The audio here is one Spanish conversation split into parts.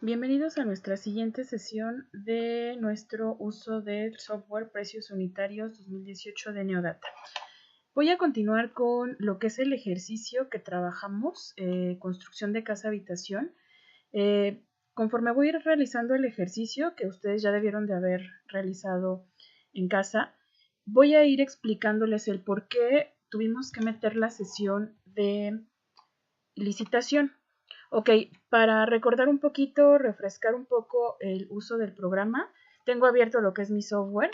Bienvenidos a nuestra siguiente sesión de nuestro uso del software Precios Unitarios 2018 de Neodata. Voy a continuar con lo que es el ejercicio que trabajamos, construcción de casa-habitación. Conforme voy a ir realizando el ejercicio, que ustedes ya debieron de haber realizado en casa, voy a ir explicándoles el por qué tuvimos que meter la sesión de licitación. Ok, para recordar un poquito, refrescar un poco el uso del programa, tengo abierto lo que es mi software.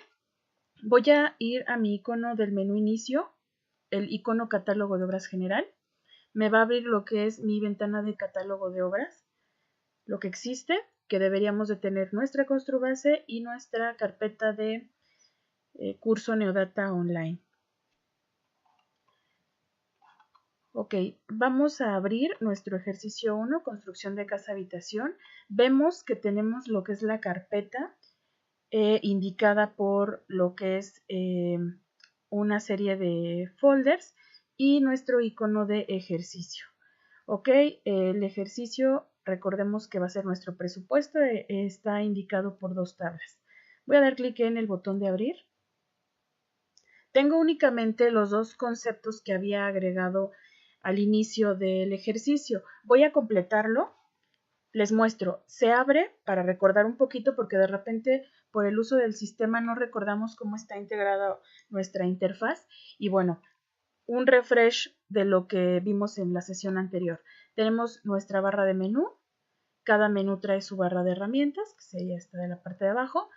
Voy a ir a mi icono del menú inicio, el icono catálogo de obras general. Me va a abrir lo que es mi ventana de catálogo de obras, lo que existe, que deberíamos de tener nuestra Construbase y nuestra carpeta de curso Neodata Online. Ok, vamos a abrir nuestro ejercicio 1, construcción de casa-habitación. Vemos que tenemos lo que es la carpeta indicada por lo que es una serie de folders y nuestro icono de ejercicio. Ok, el ejercicio, recordemos que va a ser nuestro presupuesto, está indicado por dos tablas. Voy a dar clic en el botón de abrir. Tengo únicamente los dos conceptos que había agregado al inicio del ejercicio. Voy a completarlo. Les muestro, se abre para recordar un poquito porque de repente por el uso del sistema no recordamos cómo está integrada nuestra interfaz y bueno, un refresh de lo que vimos en la sesión anterior. Tenemos nuestra barra de menú, cada menú trae su barra de herramientas, que sería esta de la parte de abajo.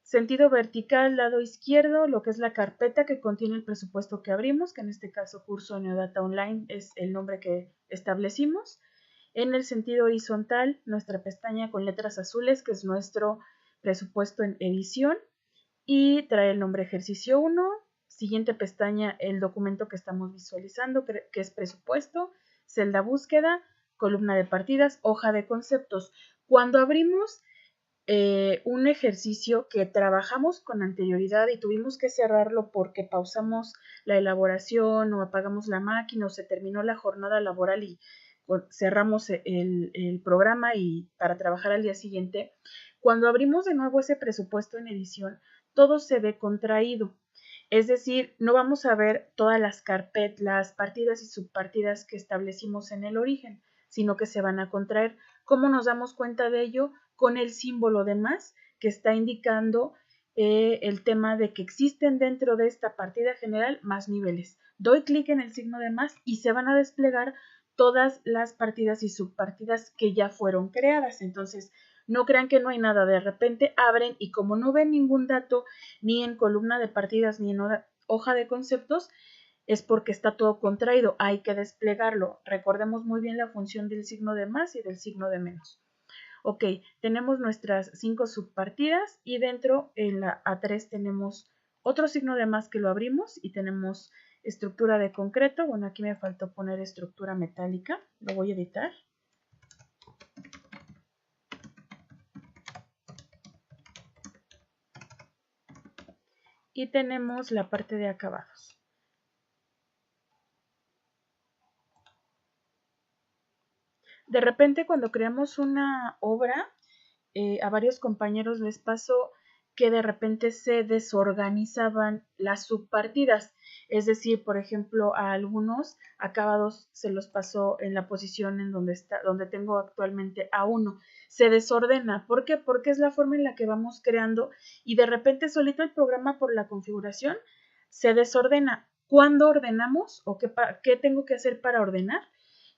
Sentido vertical, lado izquierdo, lo que es la carpeta que contiene el presupuesto que abrimos, que en este caso curso Neodata Online es el nombre que establecimos. En el sentido horizontal, nuestra pestaña con letras azules, que es nuestro presupuesto en edición, y trae el nombre ejercicio 1. Siguiente pestaña, el documento que estamos visualizando, que es presupuesto, celda búsqueda, columna de partidas, hoja de conceptos. Cuando abrimos un ejercicio que trabajamos con anterioridad y tuvimos que cerrarlo porque pausamos la elaboración o apagamos la máquina o se terminó la jornada laboral y cerramos el programa y para trabajar al día siguiente, cuando abrimos de nuevo ese presupuesto en edición, todo se ve contraído. Es decir, no vamos a ver todas las carpetas, las partidas y subpartidas que establecimos en el origen, sino que se van a contraer. ¿Cómo nos damos cuenta de ello? Con el símbolo de más que está indicando el tema de que existen dentro de esta partida general más niveles. Doy clic en el signo de más y se van a desplegar todas las partidas y subpartidas que ya fueron creadas. Entonces, no crean que no hay nada. De repente abren y como no ven ningún dato ni en columna de partidas ni en hoja de conceptos, es porque está todo contraído. Hay que desplegarlo. Recordemos muy bien la función del signo de más y del signo de menos. Ok, tenemos nuestras 5 subpartidas y dentro en la A3 tenemos otro signo de más que lo abrimos y tenemos estructura de concreto. Bueno, aquí me faltó poner estructura metálica, lo voy a editar. Y tenemos la parte de acabados. De repente cuando creamos una obra, a varios compañeros les pasó que de repente se desorganizaban las subpartidas. Es decir, por ejemplo, a algunos acabados se los pasó en la posición en donde tengo actualmente A1. Se desordena. ¿Por qué? Porque es la forma en la que vamos creando y de repente solito el programa por la configuración se desordena. ¿Cuándo ordenamos o qué tengo que hacer para ordenar?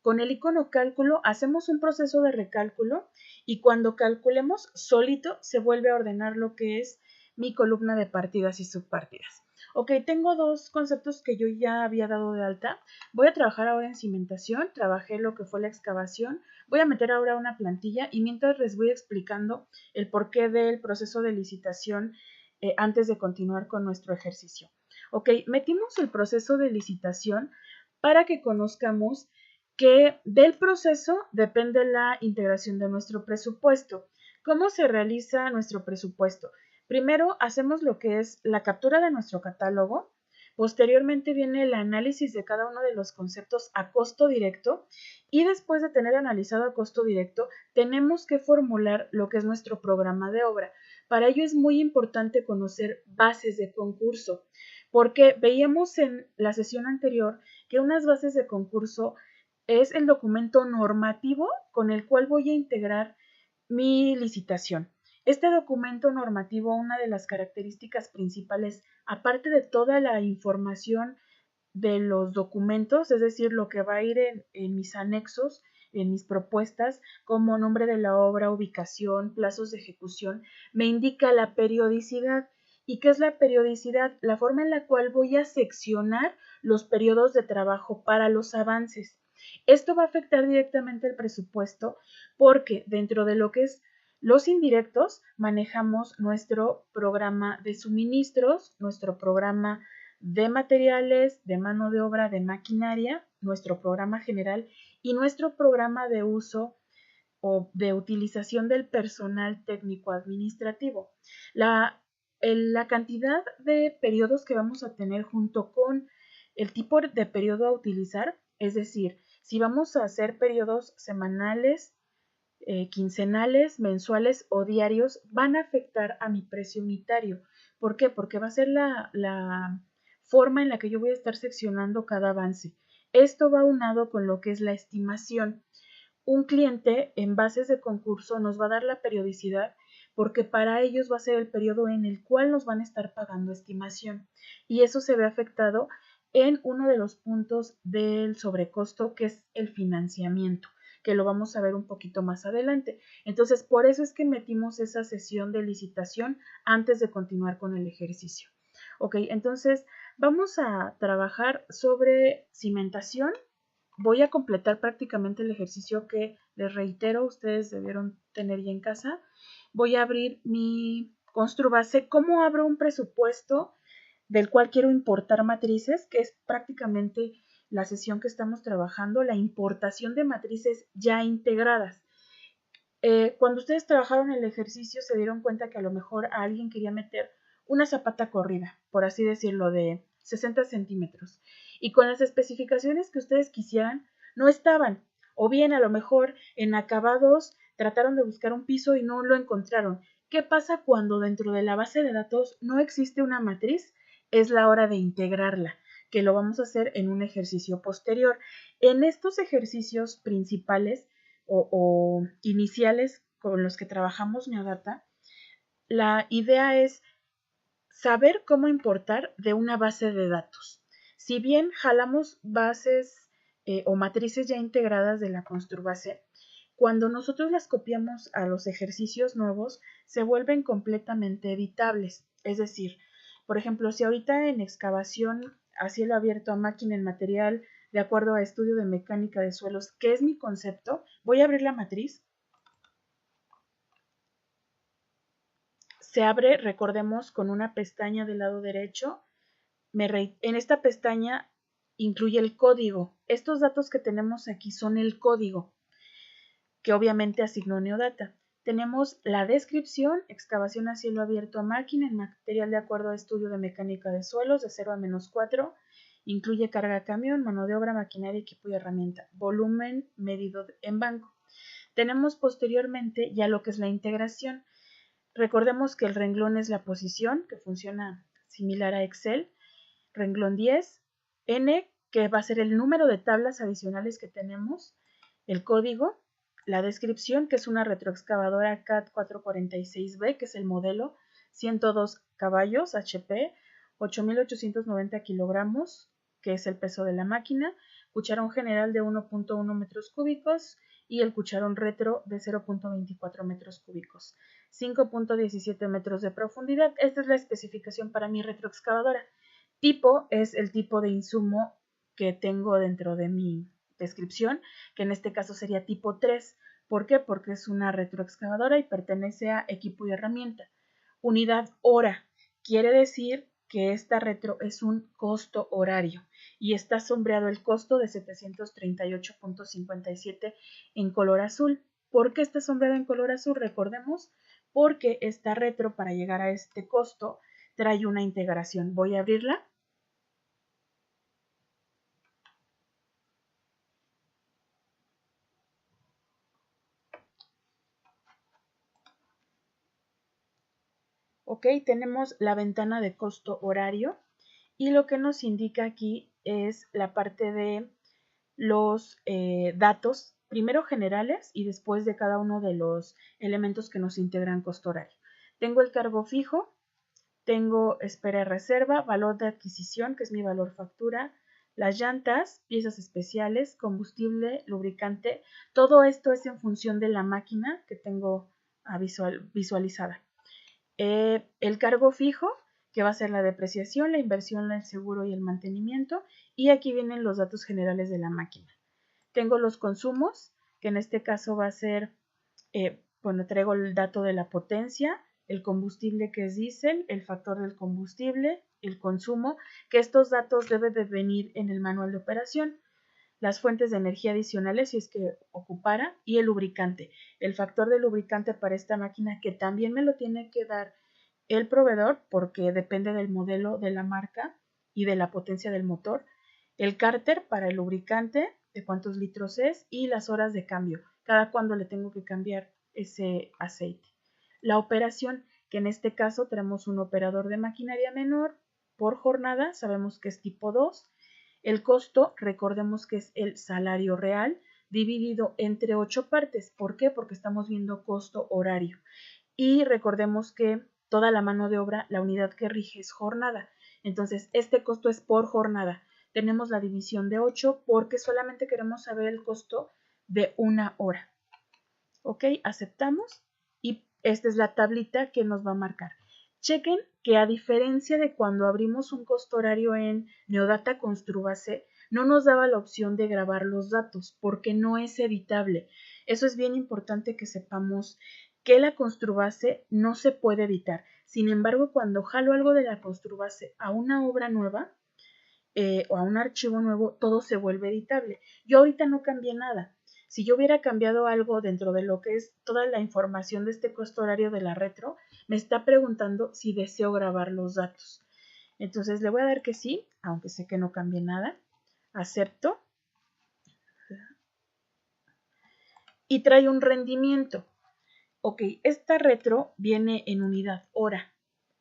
Con el icono cálculo hacemos un proceso de recálculo y cuando calculemos solito se vuelve a ordenar lo que es mi columna de partidas y subpartidas. Ok, tengo dos conceptos que yo ya había dado de alta. Voy a trabajar ahora en cimentación, trabajé lo que fue la excavación, voy a meter ahora una plantilla y mientras les voy explicando el porqué del proceso de licitación antes de continuar con nuestro ejercicio. Ok, metimos el proceso de licitación para que conozcamos que del proceso depende la integración de nuestro presupuesto. ¿Cómo se realiza nuestro presupuesto? Primero hacemos lo que es la captura de nuestro catálogo. Posteriormente viene el análisis de cada uno de los conceptos a costo directo y después de tener analizado a costo directo, tenemos que formular lo que es nuestro programa de obra. Para ello es muy importante conocer bases de concurso, porque veíamos en la sesión anterior que unas bases de concurso es el documento normativo con el cual voy a integrar mi licitación. Este documento normativo, una de las características principales, aparte de toda la información de los documentos, es decir, lo que va a ir en mis anexos, en mis propuestas, como nombre de la obra, ubicación, plazos de ejecución, me indica la periodicidad. ¿Y qué es la periodicidad? La forma en la cual voy a seccionar los periodos de trabajo para los avances. Esto va a afectar directamente el presupuesto porque dentro de lo que es los indirectos manejamos nuestro programa de suministros, nuestro programa de materiales, de mano de obra, de maquinaria, nuestro programa general y nuestro programa de uso o de utilización del personal técnico administrativo. La cantidad de periodos que vamos a tener junto con el tipo de periodo a utilizar, es decir, si vamos a hacer periodos semanales, quincenales, mensuales o diarios, van a afectar a mi precio unitario. ¿Por qué? Porque va a ser la forma en la que yo voy a estar seccionando cada avance. Esto va unado con lo que es la estimación. Un cliente en bases de concurso nos va a dar la periodicidad porque para ellos va a ser el periodo en el cual nos van a estar pagando estimación y eso se ve afectado en uno de los puntos del sobrecosto que es el financiamiento, que lo vamos a ver un poquito más adelante. Entonces, por eso es que metimos esa sesión de licitación antes de continuar con el ejercicio. Ok, entonces vamos a trabajar sobre cimentación. Voy a completar prácticamente el ejercicio que les reitero, ustedes debieron tener ya en casa. Voy a abrir mi Construbase. ¿Cómo abro un presupuesto del cual quiero importar matrices? Que es prácticamente la sesión que estamos trabajando, la importación de matrices ya integradas. Cuando ustedes trabajaron el ejercicio se dieron cuenta que a lo mejor alguien quería meter una zapata corrida, por así decirlo, de 60 centímetros. Y con las especificaciones que ustedes quisieran, no estaban. O bien a lo mejor en acabados trataron de buscar un piso y no lo encontraron. ¿Qué pasa cuando dentro de la base de datos no existe una matriz? Es la hora de integrarla, que lo vamos a hacer en un ejercicio posterior. En estos ejercicios principales o iniciales con los que trabajamos Neodata, la idea es saber cómo importar de una base de datos. Si bien jalamos bases o matrices ya integradas de la Construbase, cuando nosotros las copiamos a los ejercicios nuevos, se vuelven completamente editables. Es decir, por ejemplo, si ahorita en excavación a cielo abierto a máquina en material, de acuerdo a estudio de mecánica de suelos, que es mi concepto, voy a abrir la matriz. Se abre, recordemos, con una pestaña del lado derecho. En esta pestaña incluye el código. Estos datos que tenemos aquí son el código que obviamente asignó Neodata. Tenemos la descripción, excavación a cielo abierto a máquina en material de acuerdo a estudio de mecánica de suelos de 0 a -4, incluye carga camión, mano de obra, maquinaria, equipo y herramienta, volumen medido en banco. Tenemos posteriormente ya lo que es la integración. Recordemos que el renglón es la posición, que funciona similar a Excel. Renglón 10, N, que va a ser el número de tablas adicionales que tenemos, el código, la descripción, que es una retroexcavadora CAT 446B, que es el modelo, 102 caballos HP, 8.890 kilogramos, que es el peso de la máquina, cucharón general de 1.1 metros cúbicos y el cucharón retro de 0.24 metros cúbicos, 5.17 metros de profundidad. Esta es la especificación para mi retroexcavadora. Tipo es el tipo de insumo que tengo dentro de mi descripción, que en este caso sería tipo 3. ¿Por qué? Porque es una retroexcavadora y pertenece a equipo y herramienta. Unidad hora. Quiere decir que esta retro es un costo horario y está sombreado el costo de 738.57 en color azul. ¿Por qué está sombreado en color azul? Recordemos, porque esta retro para llegar a este costo trae una integración. Voy a abrirla. Ok, tenemos la ventana de costo horario y lo que nos indica aquí es la parte de los datos, primero generales y después de cada uno de los elementos que nos integran costo horario. Tengo el cargo fijo, tengo espera y reserva, valor de adquisición, que es mi valor factura, las llantas, piezas especiales, combustible, lubricante. Todo esto es en función de la máquina que tengo visualizada. El cargo fijo, que va a ser la depreciación, la inversión, el seguro y el mantenimiento. Y aquí vienen los datos generales de la máquina. Tengo los consumos, que en este caso va a ser, bueno, traigo el dato de la potencia, el combustible que es diésel, el factor del combustible, el consumo, que estos datos deben de venir en el manual de operación, las fuentes de energía adicionales si es que ocupara y el lubricante, el factor del lubricante para esta máquina que también me lo tiene que dar el proveedor porque depende del modelo de la marca y de la potencia del motor, el cárter para el lubricante, de cuántos litros es y las horas de cambio, cada cuándo le tengo que cambiar ese aceite. La operación, que en este caso tenemos un operador de maquinaria menor por jornada, sabemos que es tipo 2. El costo, recordemos que es el salario real dividido entre 8 partes. ¿Por qué? Porque estamos viendo costo horario. Y recordemos que toda la mano de obra, la unidad que rige es jornada. Entonces, este costo es por jornada. Tenemos la división de 8 porque solamente queremos saber el costo de una hora. Ok, aceptamos y esta es la tablita que nos va a marcar. Chequen que a diferencia de cuando abrimos un costo horario en Neodata Construbase, no nos daba la opción de grabar los datos porque no es editable. Eso es bien importante que sepamos que la Construbase no se puede editar. Sin embargo, cuando jalo algo de la Construbase a una obra nueva o a un archivo nuevo, todo se vuelve editable. Yo ahorita no cambié nada. Si yo hubiera cambiado algo dentro de lo que es toda la información de este costo horario de la retro, me está preguntando si deseo grabar los datos. Entonces le voy a dar que sí, aunque sé que no cambié nada. Acepto. Y trae un rendimiento. Ok, esta retro viene en unidad hora.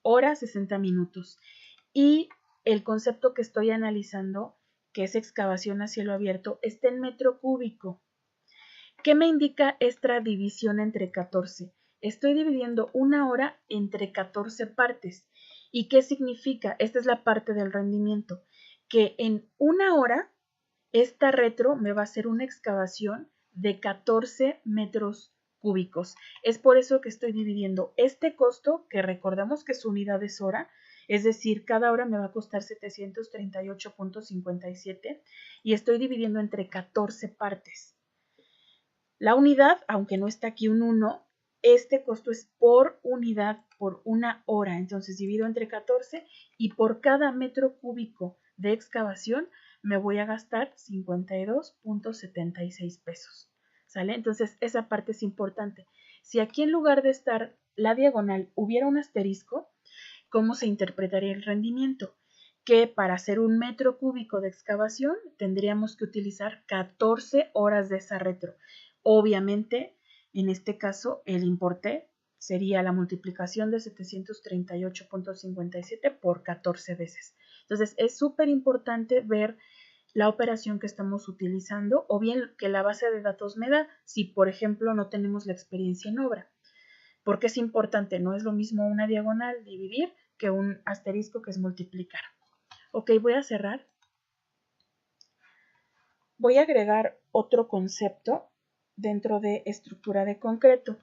Hora 60 minutos. Y el concepto que estoy analizando, que es excavación a cielo abierto, está en metro cúbico. ¿Qué me indica esta división entre 14? Estoy dividiendo una hora entre 14 partes. ¿Y qué significa? Esta es la parte del rendimiento. Que en una hora, esta retro me va a hacer una excavación de 14 metros cúbicos. Es por eso que estoy dividiendo este costo, que recordemos que su unidad es hora, es decir, cada hora me va a costar 738.57 y estoy dividiendo entre 14 partes. La unidad, aunque no está aquí un 1, este costo es por unidad, por una hora. Entonces divido entre 14 y por cada metro cúbico de excavación me voy a gastar 52.76 pesos. ¿Sale? Entonces esa parte es importante. Si aquí en lugar de estar la diagonal hubiera un asterisco, ¿cómo se interpretaría el rendimiento? Que para hacer un metro cúbico de excavación tendríamos que utilizar 14 horas de esa retro. Obviamente, en este caso, el importe sería la multiplicación de 738.57 por 14 veces. Entonces, es súper importante ver la operación que estamos utilizando o bien que la base de datos me da si, por ejemplo, no tenemos la experiencia en obra. Porque es importante, no es lo mismo una diagonal dividir que un asterisco que es multiplicar. Ok, voy a cerrar. Voy a agregar otro concepto dentro de estructura de concreto.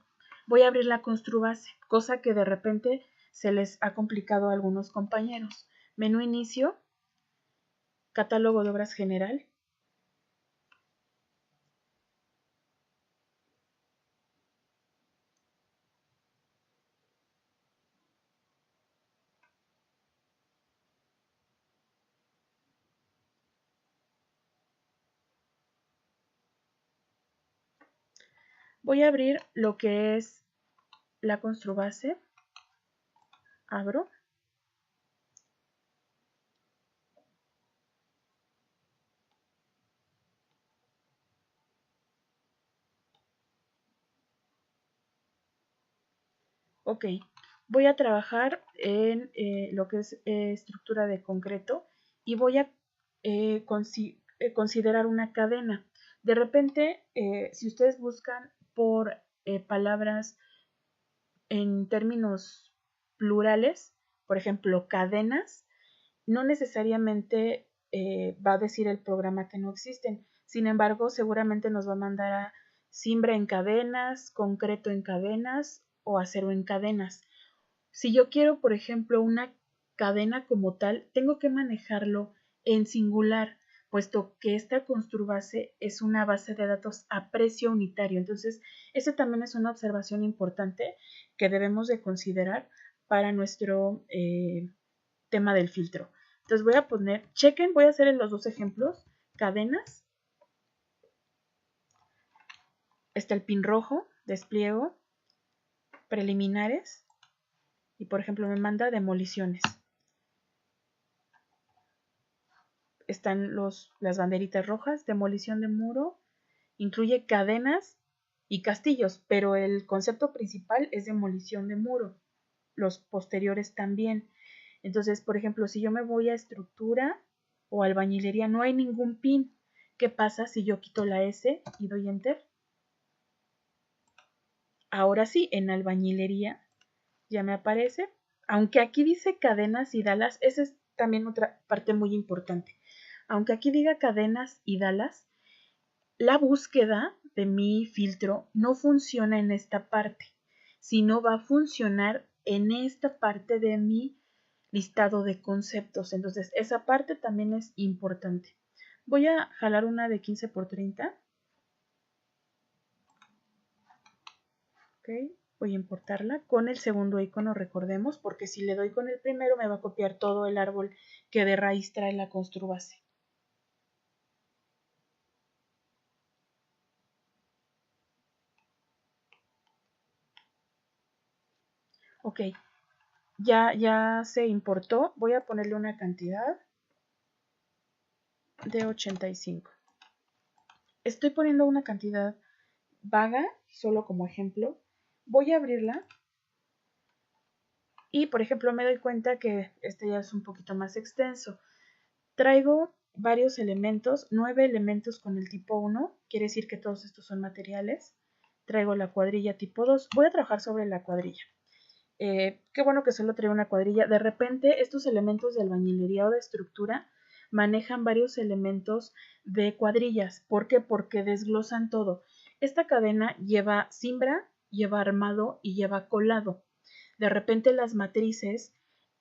Voy a abrir la Construbase, cosa que de repente se les ha complicado a algunos compañeros. Menú inicio, catálogo de obras general. Voy a abrir lo que es la Construbase. Abro. Ok, Voy a trabajar en lo que es estructura de concreto y voy a considerar una cadena. De repente, si ustedes buscan por palabras en términos plurales, por ejemplo, cadenas, no necesariamente va a decir el programa que no existen. Sin embargo, seguramente nos va a mandar a cimbra en cadenas, concreto en cadenas o acero en cadenas. Si yo quiero, por ejemplo, una cadena como tal, tengo que manejarlo en singular, puesto que esta construbase es una base de datos a precio unitario. Entonces, ese también es una observación importante que debemos de considerar para nuestro tema del filtro. Entonces voy a poner, chequen, voy a hacer en los dos ejemplos, cadenas, está el pin rojo, despliego, preliminares, y por ejemplo me manda demoliciones. Están las banderitas rojas, demolición de muro, incluye cadenas y castillos, pero el concepto principal es demolición de muro, los posteriores también. Entonces, por ejemplo, si yo me voy a estructura o albañilería, no hay ningún pin. ¿Qué pasa si yo quito la S y doy enter? Ahora sí, en albañilería ya me aparece, aunque aquí dice cadenas y dalas, esa es también otra parte muy importante. Aunque aquí diga cadenas y dalas, la búsqueda de mi filtro no funciona en esta parte, sino va a funcionar en esta parte de mi listado de conceptos. Entonces, esa parte también es importante. Voy a jalar una de 15 por 30. Ok, voy a importarla con el segundo icono, recordemos, porque si le doy con el primero me va a copiar todo el árbol que de raíz trae la construbase. Ok, ya se importó. Voy a ponerle una cantidad de 85. Estoy poniendo una cantidad vaga, solo como ejemplo. Voy a abrirla y, por ejemplo, me doy cuenta que este ya es un poquito más extenso. Traigo varios elementos, 9 elementos con el tipo 1, quiere decir que todos estos son materiales. Traigo la cuadrilla tipo 2. Voy a trabajar sobre la cuadrilla. Qué bueno que solo traigo una cuadrilla. De repente, estos elementos de albañilería o de estructura manejan varios elementos de cuadrillas. ¿Por qué? Porque desglosan todo. Esta cadena lleva cimbra, lleva armado y lleva colado. De repente las matrices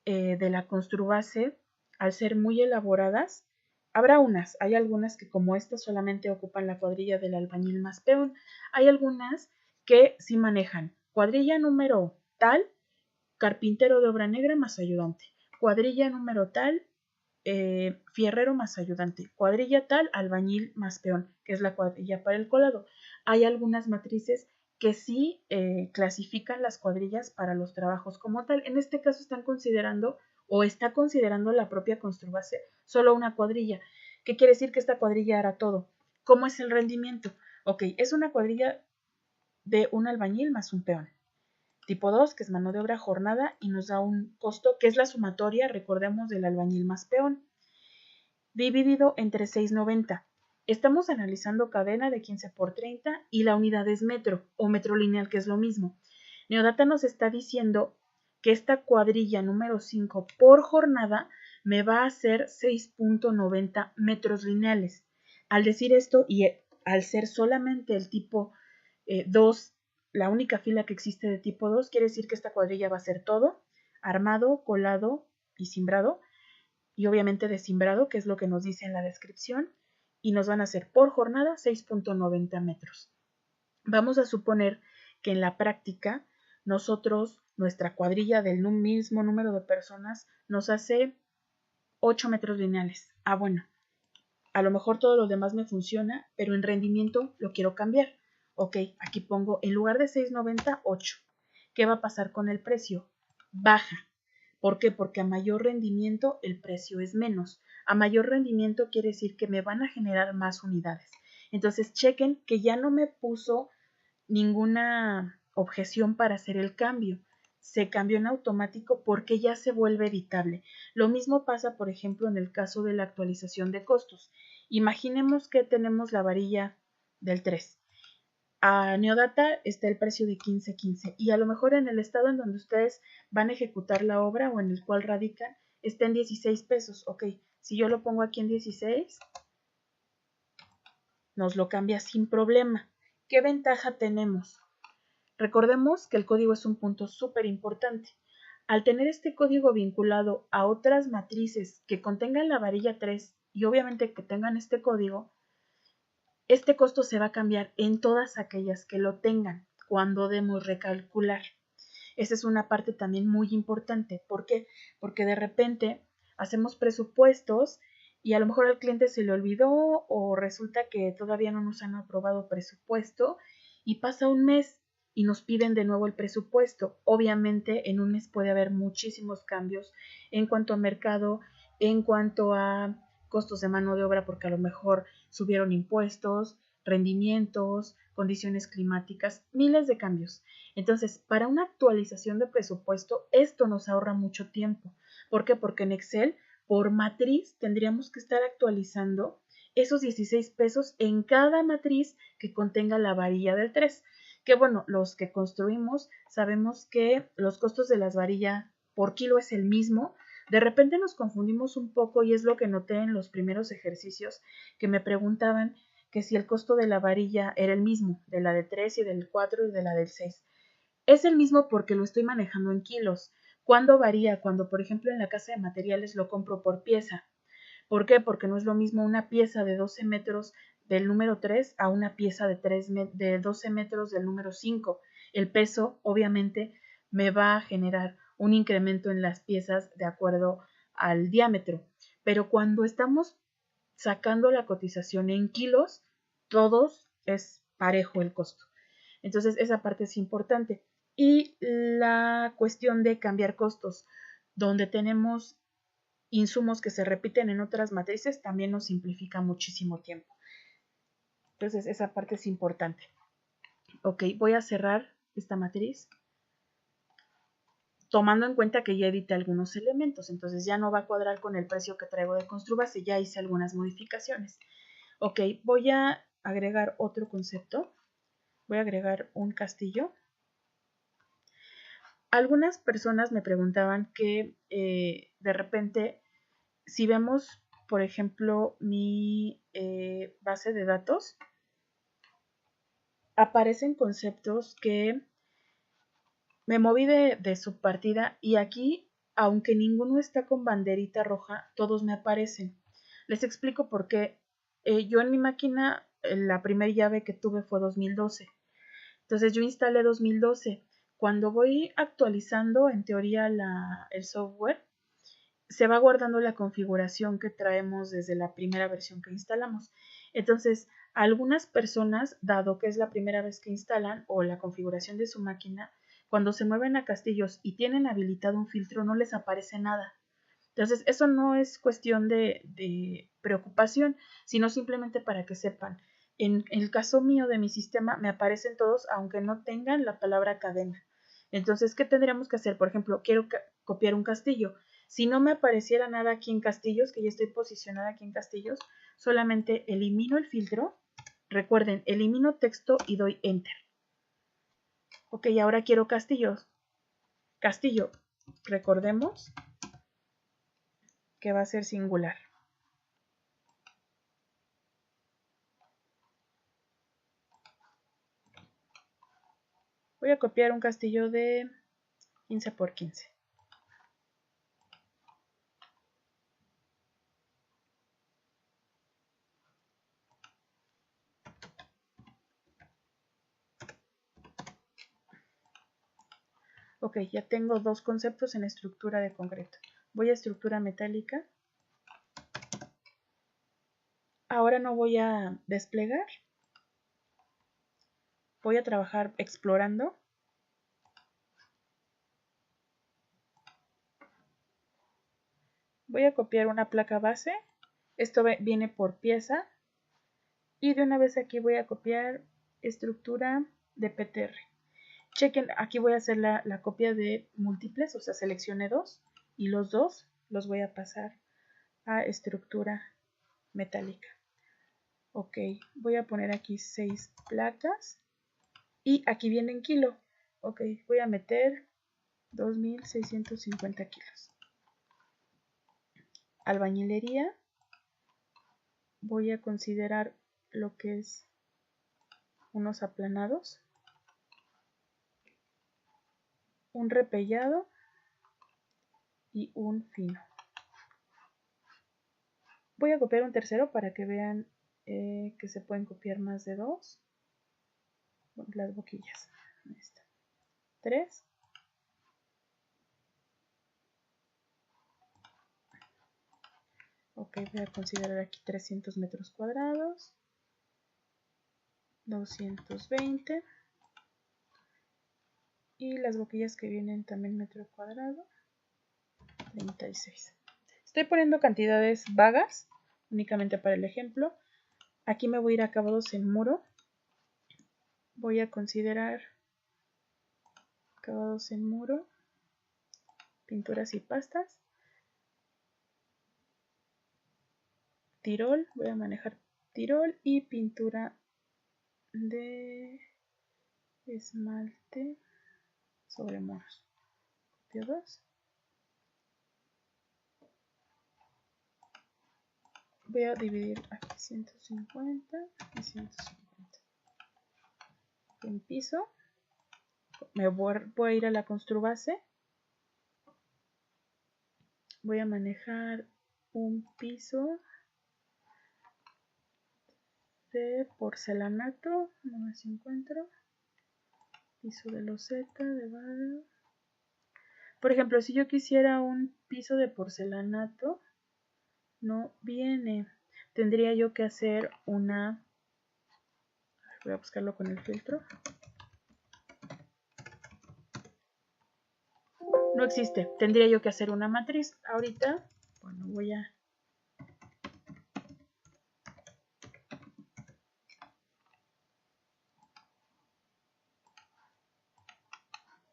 de la construbase, al ser muy elaboradas, habrá hay algunas que como esta solamente ocupan la cuadrilla del albañil más peón. Hay algunas que sí manejan cuadrilla número tal, carpintero de obra negra más ayudante, cuadrilla número tal, fierrero más ayudante, cuadrilla tal, albañil más peón, que es la cuadrilla para el colado. Hay algunas matrices que sí clasifican las cuadrillas para los trabajos como tal. En este caso están considerando o está considerando la propia construbase solo una cuadrilla. ¿Qué quiere decir? Que esta cuadrilla hará todo. ¿Cómo es el rendimiento? Ok, es una cuadrilla de un albañil más un peón. Tipo 2, que es mano de obra jornada y nos da un costo que es la sumatoria, recordemos, del albañil más peón, dividido entre 6,90. Estamos analizando cadena de 15 por 30 y la unidad es metro o metro lineal, que es lo mismo. Neodata nos está diciendo que esta cuadrilla número 5 por jornada me va a hacer 6,90 metros lineales. Al decir esto y al ser solamente el tipo 2, la única fila que existe de tipo 2, quiere decir que esta cuadrilla va a ser todo, armado, colado y cimbrado, y obviamente descimbrado, que es lo que nos dice en la descripción, y nos van a hacer por jornada 6,90 metros. Vamos a suponer que en la práctica nuestra cuadrilla del mismo número de personas nos hace 8 metros lineales. Ah, bueno, a lo mejor todo lo demás me funciona, pero en rendimiento lo quiero cambiar. Ok, aquí pongo en lugar de 6,90, 8. ¿Qué va a pasar con el precio? Baja. ¿Por qué? Porque a mayor rendimiento el precio es menos. A mayor rendimiento quiere decir que me van a generar más unidades. Entonces chequen que ya no me puso ninguna objeción para hacer el cambio. se cambió en automático porque ya se vuelve editable. Lo mismo pasa, por ejemplo, en el caso de la actualización de costos. Imaginemos que tenemos la varilla del 3. A Neodata está el precio de 15.15 y a lo mejor en el estado en donde ustedes van a ejecutar la obra o en el cual radican está en 16 pesos. Ok, si yo lo pongo aquí en 16, nos lo cambia sin problema. ¿Qué ventaja tenemos? Recordemos que el código es un punto súper importante. Al tener este código vinculado a otras matrices que contengan la varilla 3 y obviamente que tengan este código, este costo se va a cambiar en todas aquellas que lo tengan cuando demos recalcular. Esa es una parte también muy importante. ¿Por qué? Porque de repente hacemos presupuestos y a lo mejor al cliente se le olvidó o resulta que todavía no nos han aprobado presupuesto y pasa un mes y nos piden de nuevo el presupuesto. Obviamente en un mes puede haber muchísimos cambios en cuanto a mercado, en cuanto a costos de mano de obra, porque a lo mejor subieron impuestos, rendimientos, condiciones climáticas, miles de cambios. Entonces, para una actualización de presupuesto, esto nos ahorra mucho tiempo. ¿Por qué? Porque en Excel, por matriz, tendríamos que estar actualizando esos 16 pesos en cada matriz que contenga la varilla del 3. Que bueno, los que construimos sabemos que los costos de las varillas por kilo es el mismo. De repente nos confundimos un poco y es lo que noté en los primeros ejercicios que me preguntaban que si el costo de la varilla era el mismo, de la de 3 y del 4 y de la del 6. Es el mismo porque lo estoy manejando en kilos. ¿Cuándo varía? Cuando, por ejemplo, en la casa de materiales lo compro por pieza. ¿Por qué? Porque no es lo mismo una pieza de 12 metros del número 3 a una pieza de 12 metros del número 5. El peso, obviamente, me va a generar un incremento en las piezas de acuerdo al diámetro. Pero cuando estamos sacando la cotización en kilos, todos es parejo el costo. Entonces, esa parte es importante. Y la cuestión de cambiar costos, donde tenemos insumos que se repiten en otras matrices, también nos simplifica muchísimo tiempo. Entonces, esa parte es importante. Ok, voy a cerrar esta matriz tomando en cuenta que ya edité algunos elementos, entonces ya no va a cuadrar con el precio que traigo de Construbase, ya hice algunas modificaciones. Ok, voy a agregar otro concepto, voy a agregar un castillo. Algunas personas me preguntaban que de repente, si vemos, por ejemplo, mi base de datos, aparecen conceptos que me moví de subpartida y aquí, aunque ninguno está con banderita roja, todos me aparecen. Les explico por qué. Yo en mi máquina, la primera llave que tuve fue 2012. Entonces yo instalé 2012. Cuando voy actualizando, en teoría, el software, se va guardando la configuración que traemos desde la primera versión que instalamos. Entonces, algunas personas, dado que es la primera vez que instalan o la configuración de su máquina, cuando se mueven a castillos y tienen habilitado un filtro, no les aparece nada. Entonces, eso no es cuestión de preocupación, sino simplemente para que sepan. En el caso mío de mi sistema, me aparecen todos, aunque no tengan la palabra cadena. Entonces, ¿qué tendríamos que hacer? Por ejemplo, quiero copiar un castillo. Si no me apareciera nada aquí en castillos, que ya estoy posicionada aquí en castillos, solamente elimino el filtro. Recuerden, elimino texto y doy enter. Ok, ahora quiero castillos. Castillo, recordemos que va a ser singular. Voy a copiar un castillo de 15 por 15. Ok, ya tengo dos conceptos en estructura de concreto. Voy a estructura metálica. Ahora no voy a desplegar. Voy a trabajar explorando. Voy a copiar una placa base. Esto viene por pieza. Y de una vez aquí voy a copiar estructura de PTR. Chequen, aquí voy a hacer la copia de múltiples, o sea, seleccioné 2 y los 2 los voy a pasar a estructura metálica. Ok, voy a poner aquí 6 placas y aquí viene en kilo. Ok, voy a meter 2650 kilos. Albañilería, voy a considerar lo que es unos aplanados, un repellado y un fino. Voy a copiar un tercero para que vean que se pueden copiar más de 2. Las boquillas. Ahí está. 3. Ok, voy a considerar aquí 300 metros cuadrados. 220. Y las boquillas que vienen también metro cuadrado. 36. Estoy poniendo cantidades vagas, únicamente para el ejemplo. Aquí me voy a ir a acabados en muro. Voy a considerar acabados en muro, pinturas y pastas. Tirol, voy a manejar tirol y pintura de esmalte sobre muros. Copio 2. Voy a dividir aquí 150 y 150. En piso, me voy a ir a la construbase. Voy a manejar un piso de porcelanato, no más encuentro. Piso de loseta, de barro. Por ejemplo, si yo quisiera un piso de porcelanato, no viene. Tendría yo que hacer una... Voy a buscarlo con el filtro. No existe. Tendría yo que hacer una matriz. Ahorita, bueno, voy a...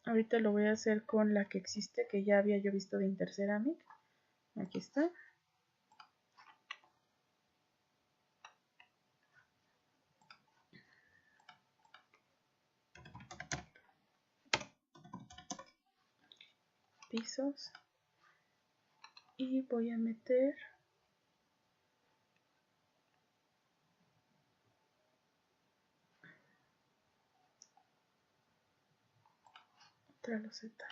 Ahorita lo voy a hacer con la que existe, que ya había yo visto de Interceramic. Aquí está. Pisos. Y voy a meter otra loseta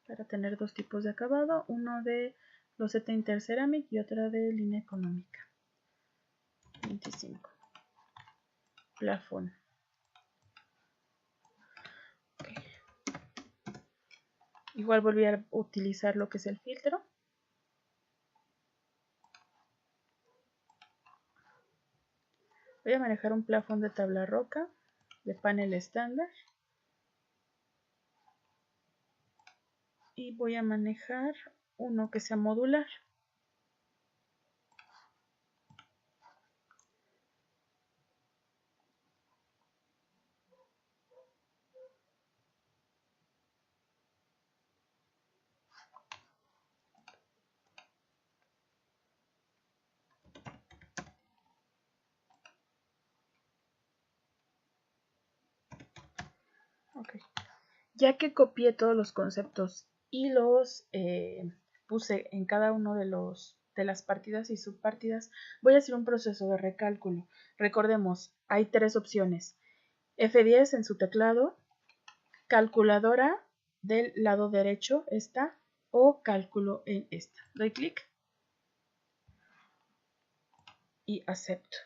para tener dos tipos de acabado, uno de loseta Interceramic y otra de línea económica. 25. Plafón. Okay. Igual volví a utilizar lo que es el filtro. Voy a manejar un plafón de tabla roca de panel estándar. Y voy a manejar uno que sea modular. Okay. Ya que copié todos los conceptos y los puse en cada uno de las partidas y subpartidas, voy a hacer un proceso de recálculo. Recordemos, hay 3 opciones. F10 en su teclado, calculadora del lado derecho esta o cálculo en esta. Doy clic y acepto.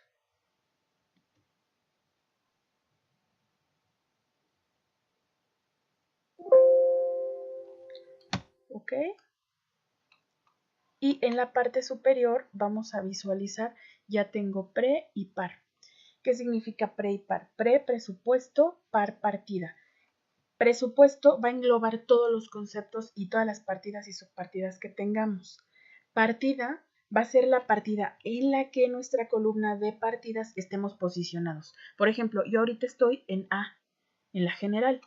Ok. Y en la parte superior vamos a visualizar, ya tengo pre y par. ¿Qué significa pre y par? Pre, presupuesto, par, partida. Presupuesto va a englobar todos los conceptos y todas las partidas y subpartidas que tengamos. Partida va a ser la partida en la que nuestra columna de partidas estemos posicionados. Por ejemplo, yo ahorita estoy en A, en la general.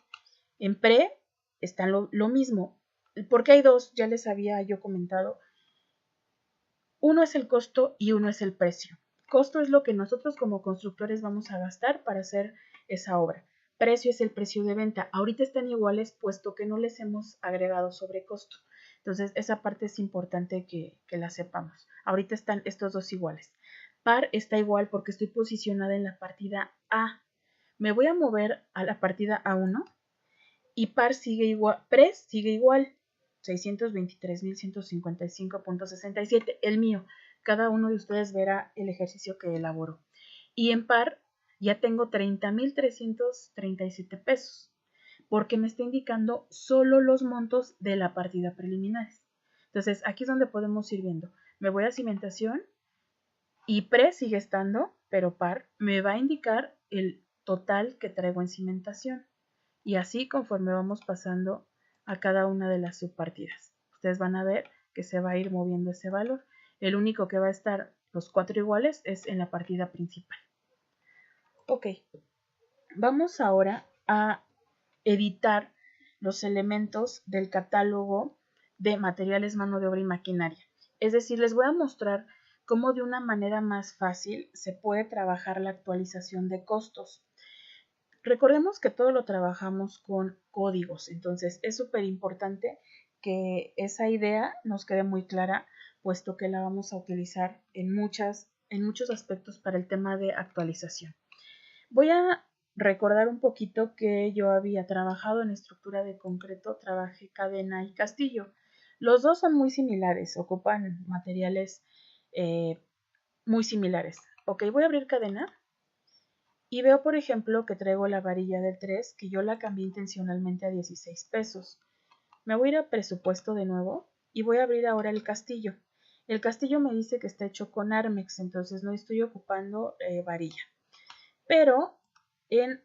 En pre están lo mismo. ¿Por qué hay dos? Ya les había yo comentado. Uno es el costo y uno es el precio. Costo es lo que nosotros como constructores vamos a gastar para hacer esa obra. Precio es el precio de venta. Ahorita están iguales puesto que no les hemos agregado sobrecosto. Entonces esa parte es importante que la sepamos. Ahorita están estos dos iguales. Par está igual porque estoy posicionada en la partida A. Me voy a mover a la partida A1 y par sigue igual, pre sigue igual. 623.155.67, el mío. Cada uno de ustedes verá el ejercicio que elaboró. Y en par ya tengo 30.337 pesos, porque me está indicando solo los montos de la partida preliminares. Entonces, aquí es donde podemos ir viendo. Me voy a cimentación y pre sigue estando, pero par me va a indicar el total que traigo en cimentación. Y así conforme vamos pasando a cada una de las subpartidas. Ustedes van a ver que se va a ir moviendo ese valor. El único que va a estar los 4 iguales es en la partida principal. Ok, vamos ahora a editar los elementos del catálogo de materiales, mano de obra y maquinaria. Es decir, les voy a mostrar cómo de una manera más fácil se puede trabajar la actualización de costos. Recordemos que todo lo trabajamos con códigos, entonces es súper importante que esa idea nos quede muy clara, puesto que la vamos a utilizar en muchos aspectos para el tema de actualización. Voy a recordar un poquito que yo había trabajado en estructura de concreto, trabajé cadena y castillo. Los dos son muy similares, ocupan materiales muy similares. Ok, voy a abrir cadena. Y veo, por ejemplo, que traigo la varilla del 3, que yo la cambié intencionalmente a 16 pesos. Me voy a ir a presupuesto de nuevo y voy a abrir ahora el castillo. El castillo me dice que está hecho con Armex, entonces no estoy ocupando varilla. Pero en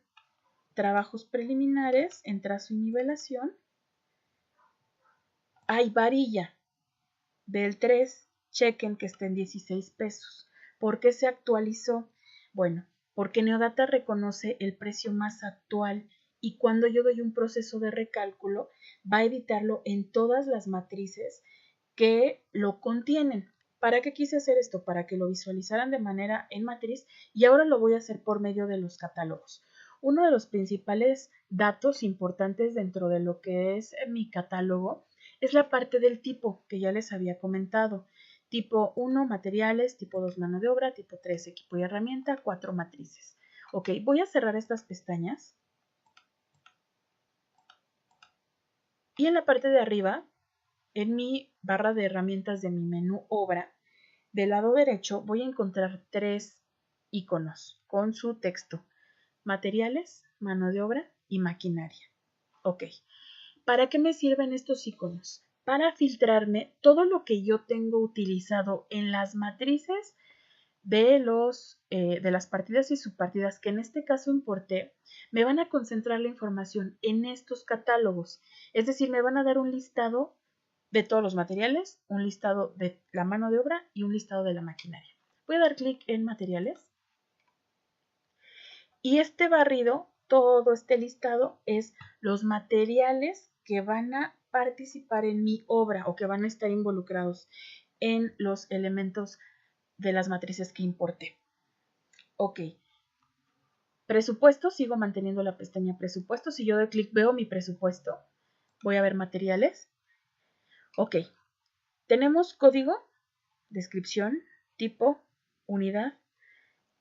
trabajos preliminares, en trazo y nivelación, hay varilla del 3. Chequen que está en 16 pesos. ¿Por qué se actualizó? Bueno, porque Neodata reconoce el precio más actual y cuando yo doy un proceso de recálculo va a editarlo en todas las matrices que lo contienen. ¿Para qué quise hacer esto? Para que lo visualizaran de manera en matriz y ahora lo voy a hacer por medio de los catálogos. Uno de los principales datos importantes dentro de lo que es mi catálogo es la parte del tipo que ya les había comentado. Tipo 1, materiales, tipo 2, mano de obra, tipo 3, equipo y herramienta, 4, matrices. Ok, voy a cerrar estas pestañas. Y en la parte de arriba, en mi barra de herramientas de mi menú obra, del lado derecho voy a encontrar 3 iconos con su texto. Materiales, mano de obra y maquinaria. Ok, ¿para qué me sirven estos iconos? Para filtrarme todo lo que yo tengo utilizado en las matrices de las partidas y subpartidas que en este caso importé, me van a concentrar la información en estos catálogos. Es decir, me van a dar un listado de todos los materiales, un listado de la mano de obra y un listado de la maquinaria. Voy a dar clic en materiales y este barrido, todo este listado es los materiales que van a participar en mi obra o que van a estar involucrados en los elementos de las matrices que importé. Ok. Presupuesto, sigo manteniendo la pestaña presupuesto. Si yo doy clic veo mi presupuesto. Voy a ver materiales. Ok. Tenemos código, descripción, tipo, unidad.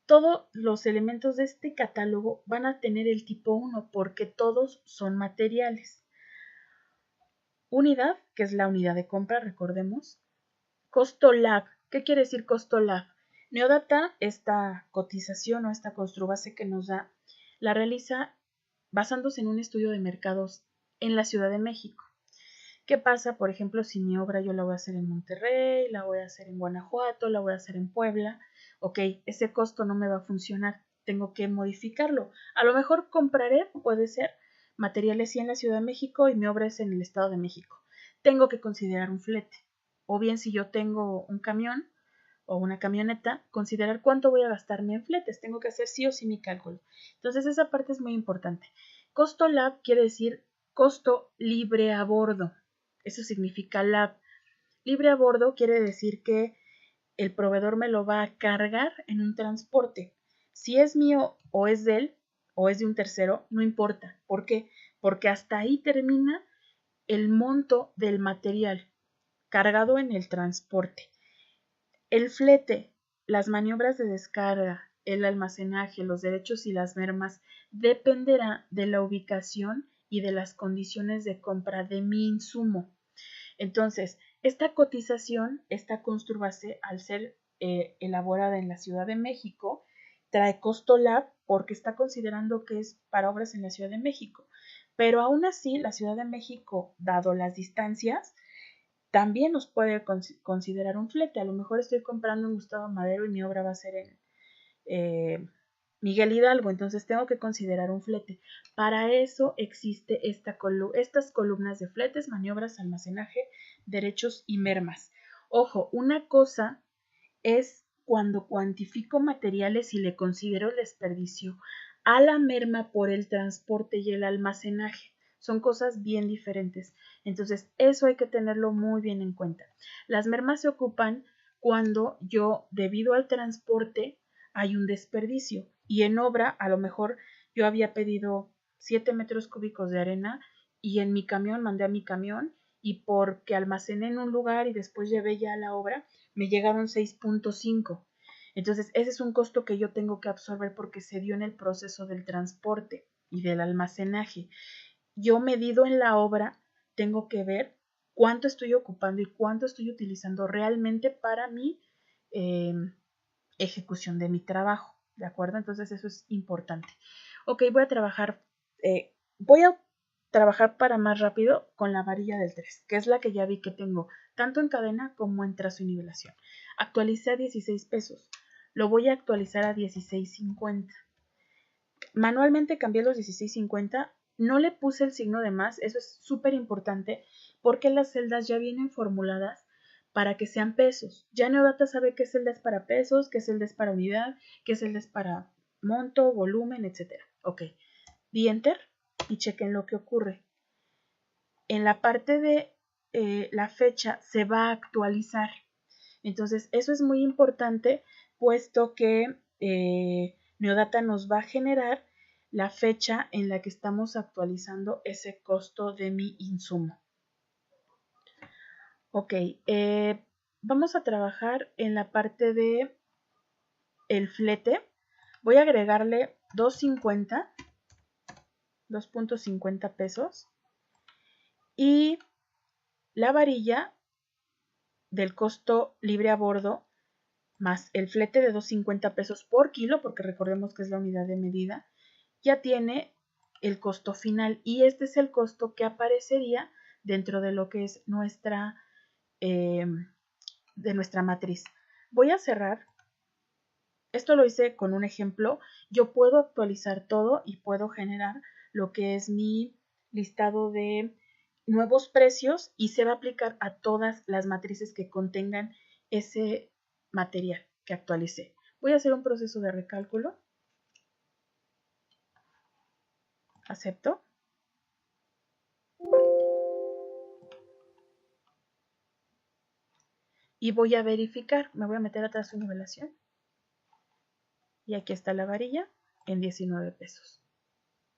Todos los elementos de este catálogo van a tener el tipo 1 porque todos son materiales. Unidad, que es la unidad de compra, recordemos. Costo lab. ¿Qué quiere decir costo lab? Neodata, esta cotización o esta construbase que nos da, la realiza basándose en un estudio de mercados en la Ciudad de México. ¿Qué pasa, por ejemplo, si mi obra yo la voy a hacer en Monterrey, la voy a hacer en Guanajuato, la voy a hacer en Puebla? Ok, ese costo no me va a funcionar, tengo que modificarlo. A lo mejor compraré, puede ser, materiales sí en la Ciudad de México y mi obra es en el Estado de México. Tengo que considerar un flete. O bien si yo tengo un camión o una camioneta, considerar cuánto voy a gastarme en fletes. Tengo que hacer sí o sí mi cálculo. Entonces esa parte es muy importante. Costo lab quiere decir costo libre a bordo. Eso significa LAB. Libre a bordo quiere decir que el proveedor me lo va a cargar en un transporte. Si es mío o es de él o es de un tercero, no importa. ¿Por qué? Porque hasta ahí termina el monto del material cargado en el transporte. El flete, las maniobras de descarga, el almacenaje, los derechos y las mermas dependerá de la ubicación y de las condiciones de compra de mi insumo. Entonces, esta cotización, esta construbase, al ser elaborada en la Ciudad de México, trae costo LAB porque está considerando que es para obras en la Ciudad de México. Pero aún así, la Ciudad de México, dado las distancias, también nos puede considerar un flete. A lo mejor estoy comprando en Gustavo Madero y mi obra va a ser en Miguel Hidalgo, entonces tengo que considerar un flete. Para eso existe estas columnas de fletes, maniobras, almacenaje, derechos y mermas. Ojo, una cosa es cuando cuantifico materiales y le considero el desperdicio a la merma por el transporte y el almacenaje. Son cosas bien diferentes. Entonces, eso hay que tenerlo muy bien en cuenta. Las mermas se ocupan cuando yo, debido al transporte, hay un desperdicio. Y en obra, a lo mejor yo había pedido 7 metros cúbicos de arena y en mi camión mandé a mi camión y porque almacené en un lugar y después llevé ya a la obra, me llegaron 6.5. Entonces, ese es un costo que yo tengo que absorber porque se dio en el proceso del transporte y del almacenaje. Yo medido en la obra, tengo que ver cuánto estoy ocupando y cuánto estoy utilizando realmente para mi ejecución de mi trabajo, ¿de acuerdo? Entonces, eso es importante. Ok, voy a trabajar para más rápido con la varilla del 3, que es la que ya vi que tengo tanto en cadena como en trazo y nivelación. Actualicé a 16 pesos. Lo voy a actualizar a 16.50. Manualmente cambié los 16.50. No le puse el signo de más. Eso es súper importante porque las celdas ya vienen formuladas para que sean pesos. Ya Neodata sabe qué celda es para pesos, qué celda es para unidad, qué celda es para monto, volumen, etc. Ok. Di Enter y chequen lo que ocurre. En la parte de la fecha se va a actualizar. Entonces, eso es muy importante, puesto que Neodata nos va a generar la fecha en la que estamos actualizando ese costo de mi insumo. Ok, vamos a trabajar en la parte de el flete. Voy a agregarle 2.50 pesos y la varilla del costo libre a bordo más el flete de 2.50 pesos por kilo, porque recordemos que es la unidad de medida, ya tiene el costo final y este es el costo que aparecería dentro de lo que es nuestra matriz. Voy a cerrar. Esto lo hice con un ejemplo. Yo puedo actualizar todo y puedo generar lo que es mi listado de nuevos precios y se va a aplicar a todas las matrices que contengan ese material que actualicé. Voy a hacer un proceso de recálculo. Acepto. Y voy a verificar. Me voy a meter atrás su nivelación. Y aquí está la varilla en 19 pesos.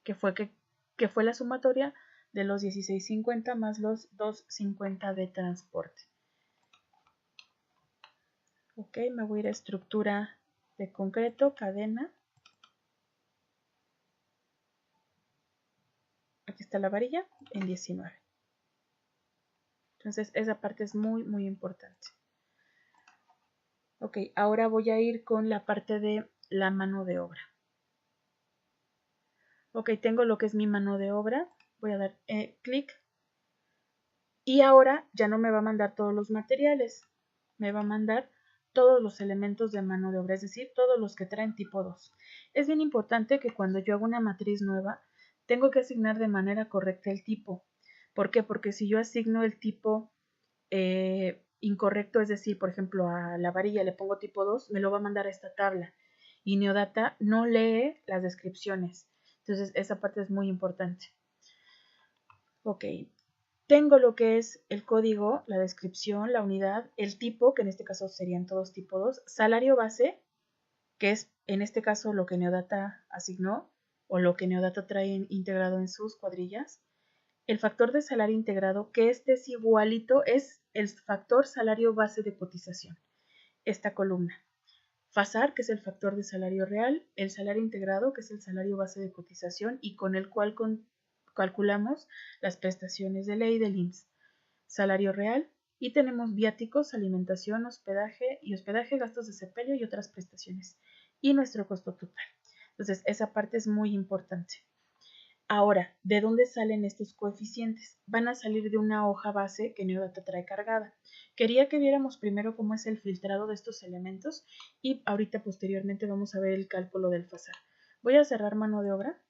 Que fue la sumatoria de los 16.50 más los 2.50 de transporte. Ok, me voy a ir a estructura de concreto, cadena. Aquí está la varilla en 19. Entonces esa parte es muy, muy importante. Ok, ahora voy a ir con la parte de la mano de obra. Ok, tengo lo que es mi mano de obra. Voy a dar clic. Y ahora ya no me va a mandar todos los materiales. Me va a mandar todos los elementos de mano de obra, es decir, todos los que traen tipo 2. Es bien importante que cuando yo hago una matriz nueva, tengo que asignar de manera correcta el tipo. ¿Por qué? Porque si yo asigno el tipo incorrecto, es decir, por ejemplo, a la varilla le pongo tipo 2, me lo va a mandar a esta tabla. Y Neodata no lee las descripciones. Entonces, esa parte es muy importante. Ok, tengo lo que es el código, la descripción, la unidad, el tipo, que en este caso serían todos tipo 2, salario base, que es en este caso lo que Neodata asignó o lo que Neodata trae integrado en sus cuadrillas. El factor de salario integrado, que este es igualito, es el factor salario base de cotización, esta columna. FASAR, que es el factor de salario real, el salario integrado, que es el salario base de cotización y con el cual calculamos las prestaciones de ley del IMSS. Salario real, y tenemos viáticos, alimentación, hospedaje, gastos de sepelio y otras prestaciones. Y nuestro costo total. Entonces, esa parte es muy importante. Ahora, ¿de dónde salen estos coeficientes? Van a salir de una hoja base que Neodata trae cargada. Quería que viéramos primero cómo es el filtrado de estos elementos y ahorita posteriormente vamos a ver el cálculo del FASAR. Voy a cerrar mano de obra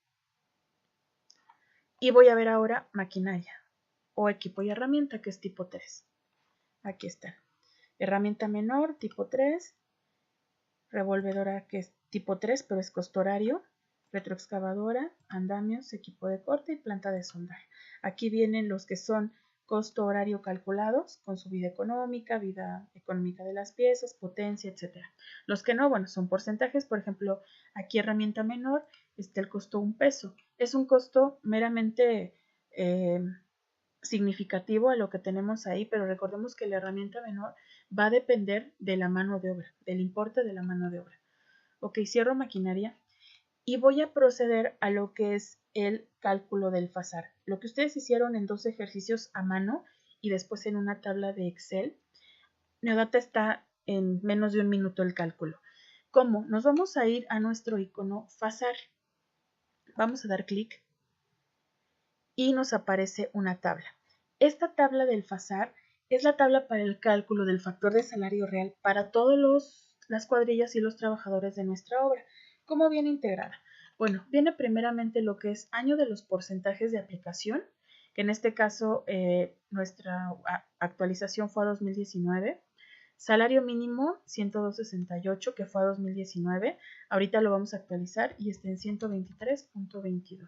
y voy a ver ahora maquinaria o equipo y herramienta, que es tipo 3. Aquí está. Herramienta menor, tipo 3. Revolvedora, que es tipo 3, pero es costo horario. Retroexcavadora, andamios, equipo de corte y planta de soldar. Aquí vienen los que son costo horario calculados con su vida económica de las piezas, potencia, etc. Los que no, bueno, son porcentajes. Por ejemplo, aquí herramienta menor, el costo 1 peso. Es un costo meramente significativo a lo que tenemos ahí, pero recordemos que la herramienta menor va a depender de la mano de obra, del importe de la mano de obra. Ok, cierro maquinaria y voy a proceder a lo que es el cálculo del FASAR. Lo que ustedes hicieron en 2 ejercicios a mano y después en una tabla de Excel, Neodata está en menos de 1 minuto el cálculo. ¿Cómo? Nos vamos a ir a nuestro icono FASAR. Vamos a dar clic y nos aparece una tabla. Esta tabla del FASAR es la tabla para el cálculo del factor de salario real para todas las cuadrillas y los trabajadores de nuestra obra. ¿Cómo viene integrada? Bueno, viene primeramente lo que es año de los porcentajes de aplicación, que en este caso nuestra actualización fue a 2019. Salario mínimo 102.68, que fue a 2019. Ahorita lo vamos a actualizar y está en 123.22.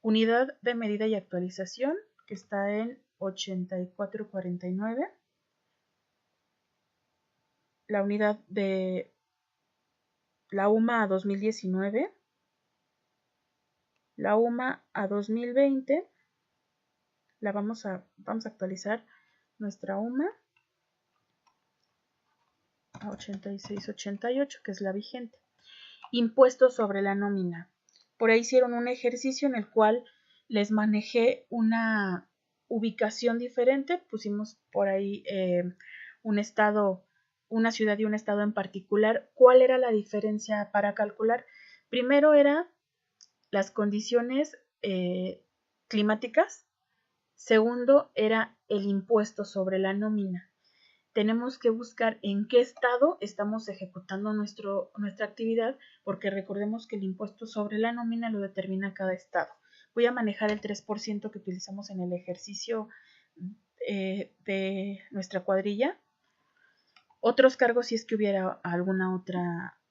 Unidad de medida y actualización, que está en 84.49. La unidad de la UMA a 2019. La UMA a 2020. Vamos a actualizar nuestra UMA a 86.88, que es la vigente. Impuestos sobre la nómina. Por ahí hicieron un ejercicio en el cual les manejé una ubicación diferente. Pusimos por ahí un estado, una ciudad y un estado en particular. ¿Cuál era la diferencia para calcular? Primero era las condiciones climáticas. Segundo era el impuesto sobre la nómina. Tenemos que buscar en qué estado estamos ejecutando nuestra actividad, porque recordemos que el impuesto sobre la nómina lo determina cada estado. Voy a manejar el 3% que utilizamos en el ejercicio de nuestra cuadrilla. Otros cargos, si es que hubiera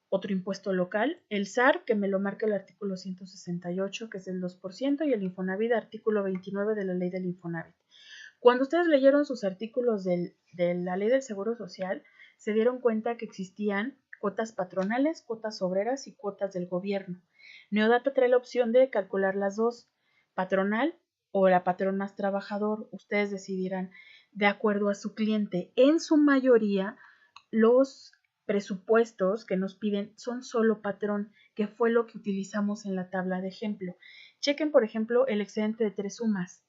otro impuesto local, el SAR, que me lo marca el artículo 168, que es el 2%, y el Infonavit, artículo 29 de la ley del Infonavit. Cuando ustedes leyeron sus artículos de la ley del Seguro Social, se dieron cuenta que existían cuotas patronales, cuotas obreras y cuotas del gobierno. Neodata trae la opción de calcular las dos, patronal o la patrón más trabajador. Ustedes decidirán de acuerdo a su cliente. En su mayoría, los presupuestos que nos piden son solo patrón, que fue lo que utilizamos en la tabla de ejemplo. Chequen, por ejemplo, el excedente de 3 sumas.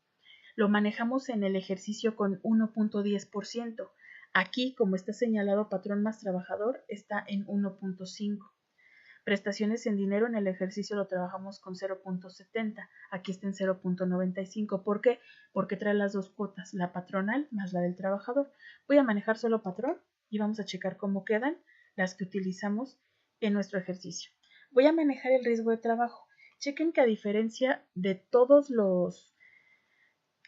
Lo manejamos en el ejercicio con 1.10%. Aquí, como está señalado patrón más trabajador, está en 1.5. Prestaciones en dinero en el ejercicio lo trabajamos con 0.70. Aquí está en 0.95. ¿Por qué? Porque trae las dos cuotas, la patronal más la del trabajador. Voy a manejar solo patrón y vamos a checar cómo quedan las que utilizamos en nuestro ejercicio. Voy a manejar el riesgo de trabajo. Chequen que a diferencia de todos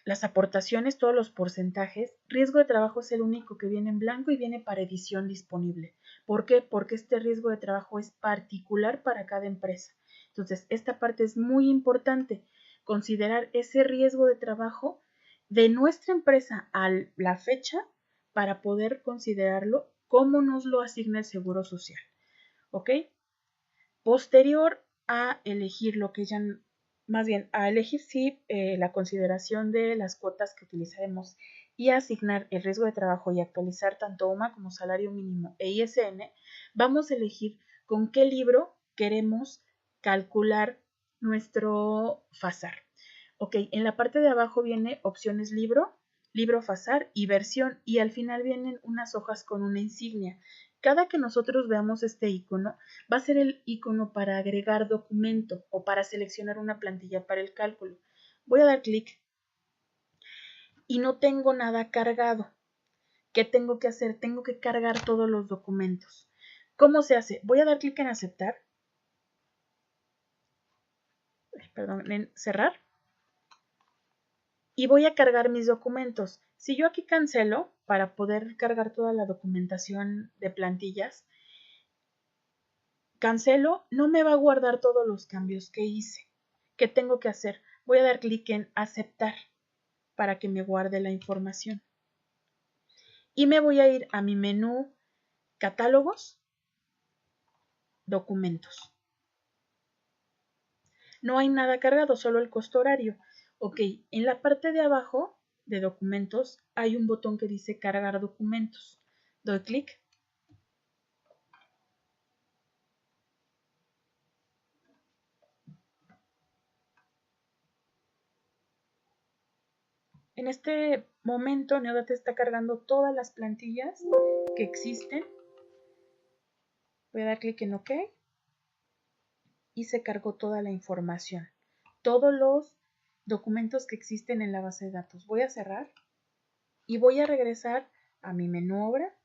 las aportaciones, todos los porcentajes, riesgo de trabajo es el único que viene en blanco y viene para edición disponible. ¿Por qué? Porque este riesgo de trabajo es particular para cada empresa. Entonces, esta parte es muy importante. considerar ese riesgo de trabajo de nuestra empresa a la fecha para poder considerarlo como nos lo asigna el Seguro Social. ¿Ok? Posterior a elegir lo que ya, más bien a elegir sí la consideración de las cuotas que utilizaremos y asignar el riesgo de trabajo y actualizar tanto UMA como salario mínimo e ISN, vamos a elegir con qué libro queremos calcular nuestro FASAR. Ok, en la parte de abajo viene opciones libro, libro FASAR y versión, y al final vienen unas hojas con una insignia. Cada que nosotros veamos este icono, va a ser el icono para agregar documento o para seleccionar una plantilla para el cálculo. Voy a dar clic y no tengo nada cargado. ¿Qué tengo que hacer? Tengo que cargar todos los documentos. ¿Cómo se hace? Voy a dar clic en aceptar. Perdón, en cerrar. Y voy a cargar mis documentos. Si yo aquí cancelo para poder cargar toda la documentación de plantillas, cancelo, no me va a guardar todos los cambios que hice. ¿Qué tengo que hacer? Voy a dar clic en aceptar para que me guarde la información. Y me voy a ir a mi menú catálogos, documentos. No hay nada cargado, solo el costo horario. Ok, en la parte de abajo de documentos hay un botón que dice cargar documentos. Doy clic. En este momento Neodata está cargando todas las plantillas que existen. Voy a dar clic en OK y se cargó toda la información. Todos los documentos que existen en la base de datos. Voy a cerrar y voy a regresar a mi menú obra,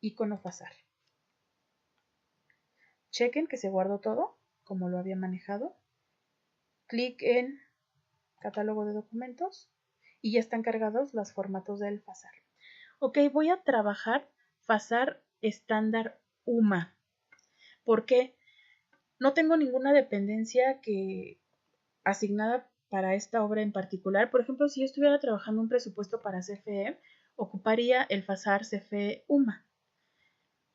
icono FASAR. Chequen que se guardó todo como lo había manejado. Clic en catálogo de documentos y ya están cargados los formatos del FASAR. Ok, voy a trabajar FASAR estándar UMA. ¿Por qué? No tengo ninguna dependencia asignada para esta obra en particular. Por ejemplo, si yo estuviera trabajando un presupuesto para CFE, ocuparía el FASAR CFE UMA.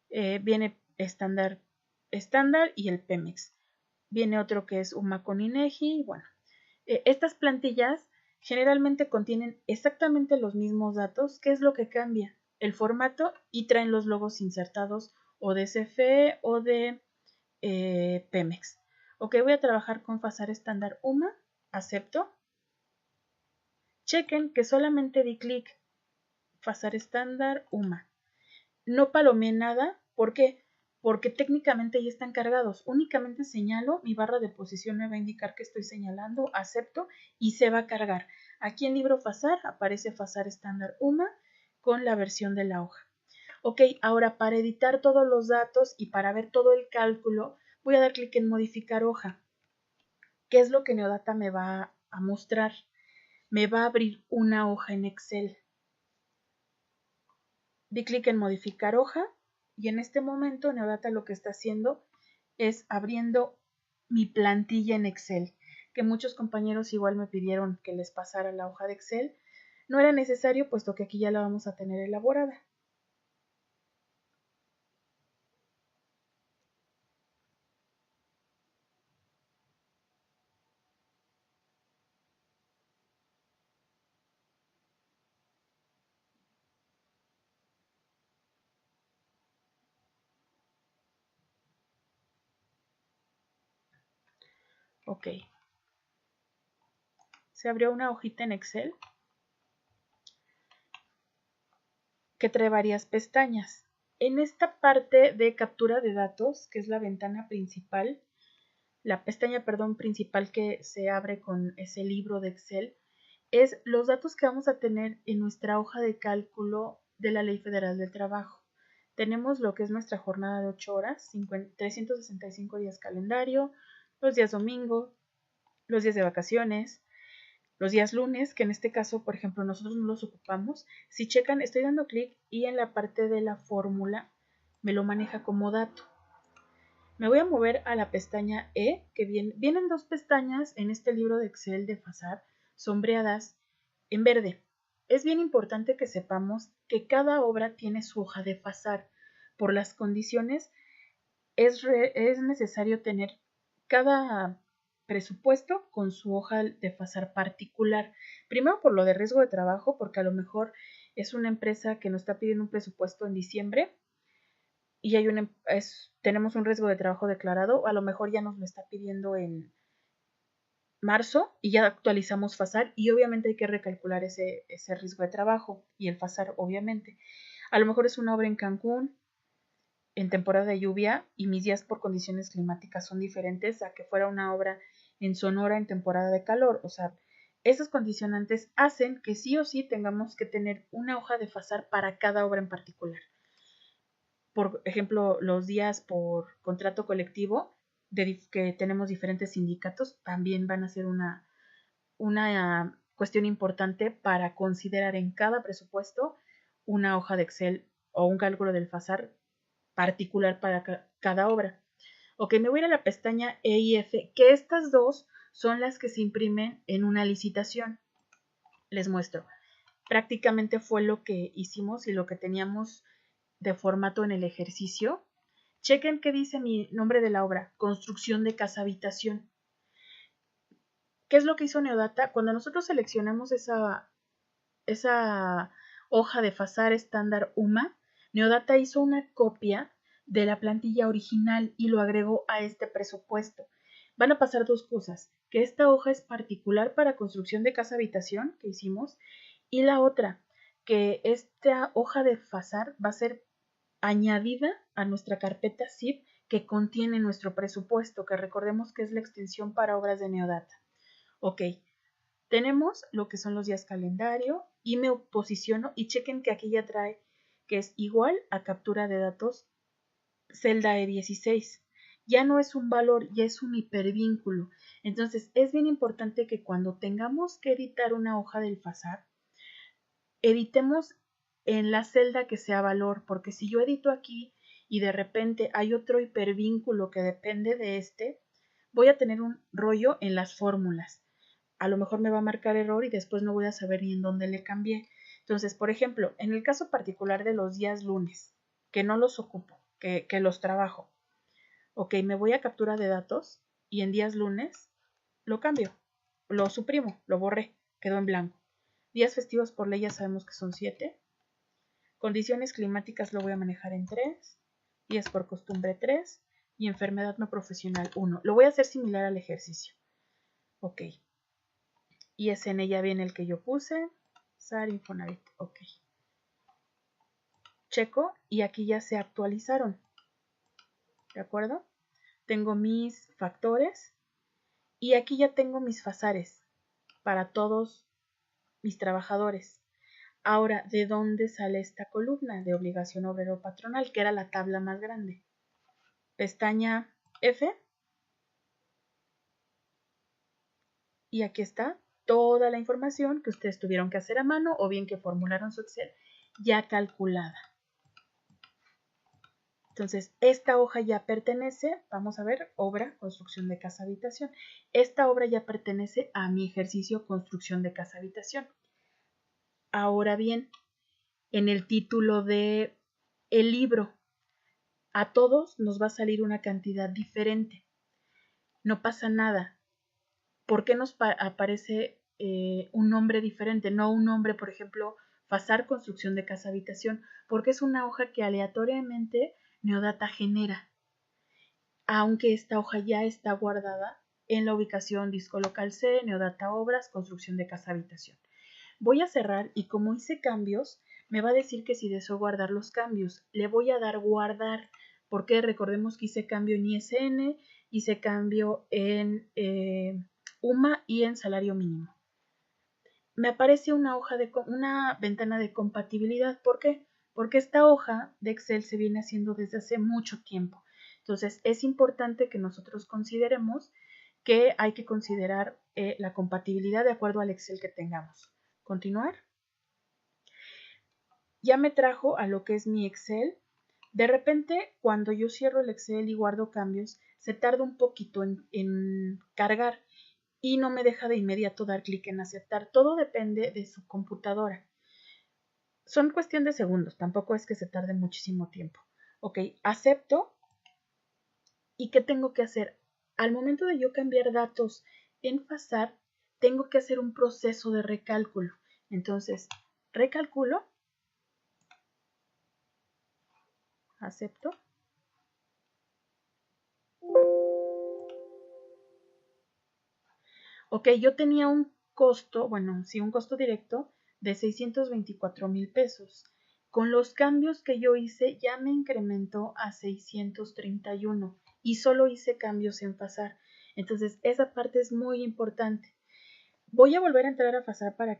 Viene estándar y el Pemex. Viene otro que es UMA con INEGI. Bueno, estas plantillas generalmente contienen exactamente los mismos datos. ¿Qué es lo que cambia? El formato, y traen los logos insertados o de CFE o de Pemex. Ok, voy a trabajar con FASAR estándar UMA. Acepto. Chequen que solamente di clic FASAR estándar UMA. No palomeé nada. ¿Por qué? Porque técnicamente ya están cargados. Únicamente señalo, mi barra de posición me va a indicar que estoy señalando, acepto y se va a cargar. Aquí en libro FASAR aparece FASAR estándar UMA con la versión de la hoja. Ok, ahora para editar todos los datos y para ver todo el cálculo, voy a dar clic en modificar hoja. ¿Qué es lo que Neodata me va a mostrar? Me va a abrir una hoja en Excel. Di clic en modificar hoja y en este momento Neodata lo que está haciendo es abriendo mi plantilla en Excel, que muchos compañeros igual me pidieron que les pasara la hoja de Excel. No era necesario, puesto que aquí ya la vamos a tener elaborada. Ok. Se abrió una hojita en Excel que trae varias pestañas. En esta parte de captura de datos, que es la ventana principal, la pestaña, principal que se abre con ese libro de Excel, es los datos que vamos a tener en nuestra hoja de cálculo de la Ley Federal del Trabajo. Tenemos lo que es nuestra jornada de 8 horas, 365 días calendario, los días domingo, los días de vacaciones, los días lunes, que en este caso, por ejemplo, nosotros no los ocupamos. Si checan, estoy dando clic y en la parte de la fórmula me lo maneja como dato. Me voy a mover a la pestaña E, que vienen dos pestañas en este libro de Excel de FASAR, sombreadas en verde. Es bien importante que sepamos que cada obra tiene su hoja de FASAR. Por las condiciones, es necesario tener cada presupuesto con su hoja de FASAR particular. Primero por lo de riesgo de trabajo, porque a lo mejor es una empresa que nos está pidiendo un presupuesto en diciembre y tenemos un riesgo de trabajo declarado, a lo mejor ya nos lo está pidiendo en marzo y ya actualizamos FASAR y obviamente hay que recalcular ese riesgo de trabajo y el FASAR obviamente. A lo mejor es una obra en Cancún en temporada de lluvia y mis días por condiciones climáticas son diferentes a que fuera una obra en Sonora en temporada de calor. O sea, esos condicionantes hacen que sí o sí tengamos que tener una hoja de FASAR para cada obra en particular. Por ejemplo, los días por contrato colectivo, que tenemos diferentes sindicatos, también van a ser una cuestión importante para considerar en cada presupuesto una hoja de Excel o un cálculo del FASAR particular para cada obra. Ok, me voy a ir a la pestaña E y F, que estas dos son las que se imprimen en una licitación. Les muestro. Prácticamente fue lo que hicimos y lo que teníamos de formato en el ejercicio. Chequen qué dice mi nombre de la obra, construcción de casa habitación. ¿Qué es lo que hizo Neodata? Cuando nosotros seleccionamos esa hoja de FASAR estándar UMA, Neodata hizo una copia de la plantilla original y lo agregó a este presupuesto. Van a pasar dos cosas, que esta hoja es particular para construcción de casa habitación que hicimos y la otra, que esta hoja de FASAR va a ser añadida a nuestra carpeta zip que contiene nuestro presupuesto, que recordemos que es la extensión para obras de Neodata. Ok, tenemos lo que son los días calendario y me posiciono y chequen que aquí ya trae que es igual a captura de datos celda E16. Ya no es un valor, ya es un hipervínculo. Entonces es bien importante que cuando tengamos que editar una hoja del FASAR, editemos en la celda que sea valor, porque si yo edito aquí y de repente hay otro hipervínculo que depende de este, voy a tener un rollo en las fórmulas. A lo mejor me va a marcar error y después no voy a saber ni en dónde le cambié. Entonces, por ejemplo, en el caso particular de los días lunes, que no los ocupo, que los trabajo, ok, me voy a captura de datos y en días lunes lo cambio, lo suprimo, lo borré, quedó en blanco. Días festivos por ley ya sabemos que son 7. Condiciones climáticas lo voy a manejar en 3. Días por costumbre 3. Y enfermedad no profesional 1. Lo voy a hacer similar al ejercicio. Ok. Y es en ella viene el que yo puse. SAR Infonavit. Ok. Checo y aquí ya se actualizaron. ¿De acuerdo? Tengo mis factores y aquí ya tengo mis FASARes para todos mis trabajadores. Ahora, ¿de dónde sale esta columna de obligación obrero patronal? Que era la tabla más grande. Pestaña F. Y aquí está toda la información que ustedes tuvieron que hacer a mano o bien que formularon su Excel ya calculada. Entonces, esta hoja ya pertenece, vamos a ver, obra, construcción de casa habitación. Esta obra ya pertenece a mi ejercicio construcción de casa habitación. Ahora bien, en el título de el libro, a todos nos va a salir una cantidad diferente. No pasa nada. ¿Por qué nos aparece un nombre diferente? No un nombre, por ejemplo, FASAR construcción de casa habitación, porque es una hoja que aleatoriamente Neodata genera, aunque esta hoja ya está guardada en la ubicación disco local C, Neodata obras, construcción de casa habitación. Voy a cerrar y como hice cambios, me va a decir que si deseo guardar los cambios. Le voy a dar guardar, porque recordemos que hice cambio en ISN, hice cambio en UMA y en salario mínimo. Me aparece una ventana de compatibilidad. ¿Por qué? Porque esta hoja de Excel se viene haciendo desde hace mucho tiempo. Entonces es importante que nosotros consideremos que hay que considerar la compatibilidad de acuerdo al Excel que tengamos. Continuar. Ya me trajo a lo que es mi Excel De repente, cuando yo cierro el Excel y guardo cambios, se tarda un poquito en cargar y no me deja de inmediato dar clic en aceptar. Todo depende de su computadora. Son cuestión de segundos, tampoco es que se tarde muchísimo tiempo. Ok, acepto. ¿Y qué tengo que hacer? Al momento de yo cambiar datos en FASAR, tengo que hacer un proceso de recálculo. Entonces, recalculo, acepto. Ok, yo tenía un costo, bueno, sí, un costo directo de 624,000 pesos. Con los cambios que yo hice ya me incrementó a 631 y solo hice cambios en FASAR. Entonces, esa parte es muy importante. Voy a volver a entrar a FASAR para que